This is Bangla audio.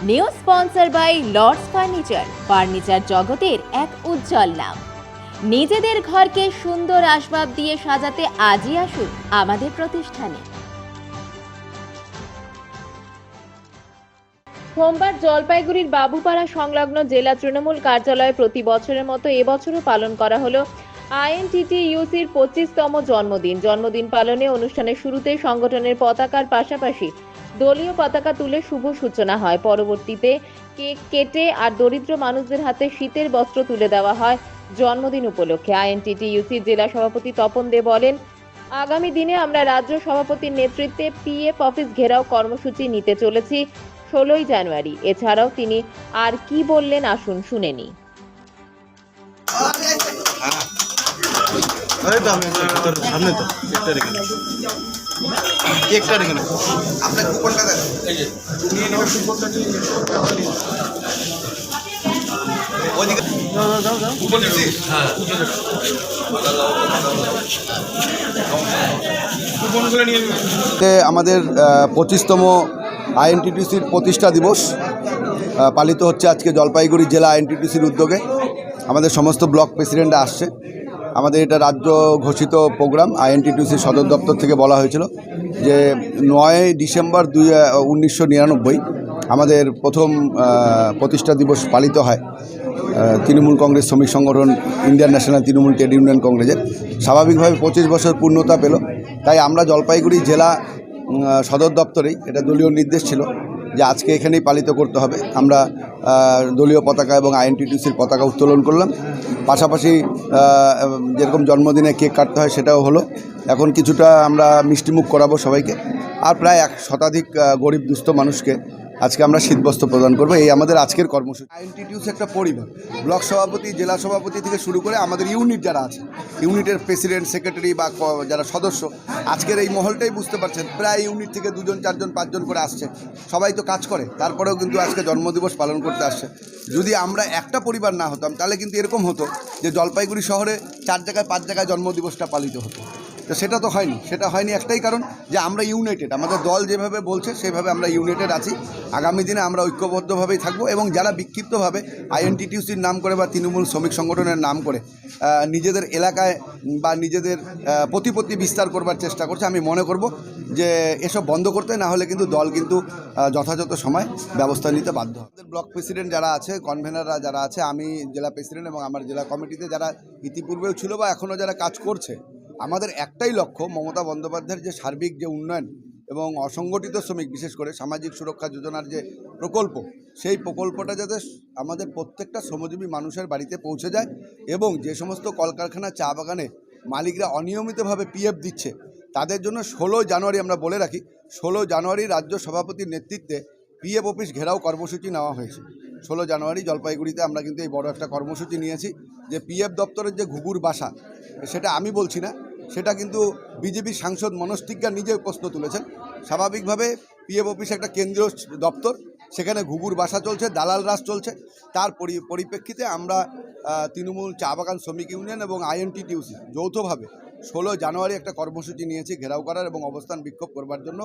New sponsor by Lords furniture জগতের এক উজ্জ্বল নাম। নিজেদের ঘরকে সুন্দর আসবাব দিয়ে সাজাতে আজই আসুন আমাদের প্রতিষ্ঠানে। সোমবার জলপাইগুড়ির বাবুপাড়া সংলগ্ন জেলা তৃণমূল কার্যালয়ে প্রতি বছরের মতো এবছরও পালন করা হলো আইএনটিটিইউসির 25তম জন্মদিন পালনে অনুষ্ঠানের শুরুতে সংগঠনের পতাকার পাশাপাশি দলীয় পতাকা তুলে শুভ সূচনা হয়। পরবর্তীতে কেক কেটে আর দরিদ্র মানুষদের হাতে শীতের বস্ত্র তুলে দেওয়া হয় জন্মদিন উপলক্ষে। আইএনটিটিইউসির জেলা সভাপতি তপন দে বলেন, আগামী দিনে আমরা রাজ্য সভাপতির নেতৃত্বে পিএফ অফিস ঘেরাও কর্মসূচি নিতে চলেছি 16ই জানুয়ারি। এছাড়াও তিনি আর কি বললেন আসুন শুনে নিই। আমাদের 25তম আইএনটিটিউসির প্রতিষ্ঠা দিবস পালিত হচ্ছে আজকে জলপাইগুড়ি জেলা আইএনটিটিউসির উদ্যোগে। আমাদের সমস্ত ব্লক প্রেসিডেন্টরা আসছে। আমাদের এটা রাজ্য ঘোষিত প্রোগ্রাম। আইএনটিটিউসির সদর দপ্তর থেকে বলা হয়েছিল যে 9 ডিসেম্বর 1999 আমাদের প্রথম প্রতিষ্ঠা দিবস পালিত হয় তৃণমূল কংগ্রেস শ্রমিক সংগঠন Indian national Trinamool trade union কংগ্রেসের। স্বাভাবিকভাবে 25 বছর পূর্ণতা পেল, তাই আমরা জলপাইগুড়ি জেলা সদর দপ্তরেই এটা দলীয় নির্দেশ ছিল যে আজকে এখানেই পালিত করতে হবে। আমরা দলীয় পতাকা এবং আইএনটিটিউসির পতাকা উত্তোলন করলাম। পাশাপাশি যেরকম জন্মদিনে কেক কাটতে হয় সেটাও হলো। এখন কিছুটা আমরা মিষ্টিমুখ করাবো সবাইকে, আর প্রায় 1 শতাধিক গরিব দুস্থ মানুষকে আজকে আমরা শীতবস্ত্র প্রদান করবো। এই আমাদের আজকের কর্মসূচি। আইএনটিটিউসি একটা পরিবার, ব্লক সভাপতি, জেলা সভাপতি থেকে শুরু করে আমাদের ইউনিট যারা আছে, ইউনিটের প্রেসিডেন্ট, সেক্রেটারি বা যারা সদস্য, আজকের এই মহলটাই বুঝতে পারছেন প্রায় ইউনিট থেকে 2 জন 4 জন 5 জন করে আসছে। সবাই তো কাজ করে, তারপরেও কিন্তু আজকে জন্মদিবস পালন করতে আসছে। যদি আমরা একটা পরিবার না হতাম তাহলে কিন্তু এরকম হতো যে জলপাইগুড়ি শহরে 4 জায়গায় 5 জায়গায় জন্মদিবসটা পালিত হতো। তো সেটা তো হয়নি। সেটা হয়নি একটাই কারণ যে আমরা ইউনাইটেড, আমাদের দল যেভাবে বলছে সেভাবে আমরা ইউনাইটেড আছি। আগামী দিনে আমরা ঐক্যবদ্ধভাবেই থাকবো এবং যারা বিক্ষিপ্তভাবে আইএনটিটিউসির নাম করে বা তৃণমূল শ্রমিক সংগঠনের নাম করে নিজেদের এলাকায় বা নিজেদের প্রতিপত্তি বিস্তার করবার চেষ্টা করছে, আমি মনে করব যে এসব বন্ধ করতে, না হলে কিন্তু দল কিন্তু যথাযথ সময় ব্যবস্থা নিতে বাধ্য হবে। আমাদের ব্লক প্রেসিডেন্ট যারা আছে, কনভেনাররা যারা আছে, আমি জেলা প্রেসিডেন্ট এবং আমার জেলা কমিটিতে যারা ইতিপূর্বেও ছিল বা এখনও যারা কাজ করছে, আমাদের একটাই লক্ষ্য মমতা বন্দ্যোপাধ্যায়ের যে সার্বিক যে উন্নয়ন এবং অসংগঠিত শ্রমিক, বিশেষ করে সামাজিক সুরক্ষা যোজনার যে প্রকল্প, সেই প্রকল্পটা যাতে আমাদের প্রত্যেকটা শ্রমজীবী মানুষের বাড়িতে পৌঁছে যায় এবং যে সমস্ত কলকারখানা, চা বাগানে মালিকরা অনিয়মিতভাবে পিএফ দিচ্ছে তাদের জন্য 16 জানুয়ারি, আমরা বলে রাখি 16 জানুয়ারি রাজ্য সভাপতির নেতৃত্বে পিএফ অফিস ঘেরাও কর্মসূচি নেওয়া হয়েছে। 16 জানুয়ারি জলপাইগুড়িতে আমরা কিন্তু এই বড় একটা কর্মসূচি নিয়েছি যে পিএফ দপ্তরের যে ঘুঘুর বাসা, সেটা আমি বলছি না, সেটা কিন্তু বিজেপির সাংসদ মনোজ তিগ্গা নিজে প্রশ্ন তুলেছেন। স্বাভাবিকভাবে পিএফ অফিস একটা কেন্দ্রীয় দপ্তর, সেখানে ঘুঘুর বাসা চলছে, দালাল রাজ চলছে। তার পরিপ্রেক্ষিতে আমরা তৃণমূল চা বাগান শ্রমিক ইউনিয়ন এবং আইএনটিটিউসি যৌথভাবে 16 জানুয়ারি একটা কর্মসূচি নিয়েছি ঘেরাও করার এবং অবস্থান বিক্ষোভ করবার জন্য।